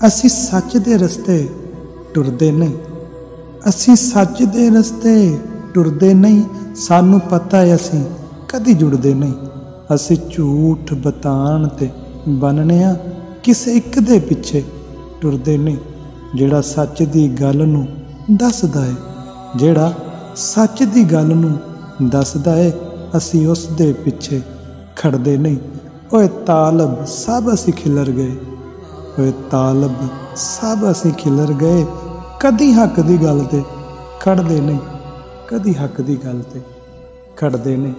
ਅਸੀਂ ਸੱਚ ਦੇ ਰਸਤੇ ਟੁਰਦੇ ਨਹੀਂ, ਅਸੀਂ ਸੱਚ ਦੇ ਰਸਤੇ ਟੁਰਦੇ ਨਹੀਂ। ਸਾਨੂੰ ਪਤਾ ਹੈ ਅਸੀਂ ਕਦੀ ਜੁੜਦੇ ਨਹੀਂ। ਅਸੀਂ ਝੂਠ ਬਤਾਣ ਤੇ ਬੰਨ੍ਹਣੇ ਆ, ਕਿਸੇ ਇੱਕ ਦੇ ਪਿੱਛੇ ਟੁਰਦੇ ਨਹੀਂ। ਜਿਹੜਾ ਸੱਚ ਦੀ ਗੱਲ ਨੂੰ ਦੱਸਦਾ ਹੈ, ਜਿਹੜਾ ਸੱਚ ਦੀ ਗੱਲ ਨੂੰ ਦੱਸਦਾ ਹੈ, ਅਸੀਂ ਉਸ ਦੇ ਪਿੱਛੇ ਖੜਦੇ ਨਹੀਂ। ਓਏ ਤਾਲਬ ਸਭ ਅਸੀਂ ਖਿਲਰ ਗਏ, ਓਏ ਤਾਲਬ ਸਭ ਅਸੀਂ ਖਿਲਰ ਗਏ। ਕਦੀ ਹੱਕ ਦੀ ਗੱਲ ਤੇ ਖੜਦੇ ਨਹੀਂ, ਕਦੀ ਹੱਕ ਦੀ ਗੱਲ ਤੇ ਖੜਦੇ ਨਹੀਂ।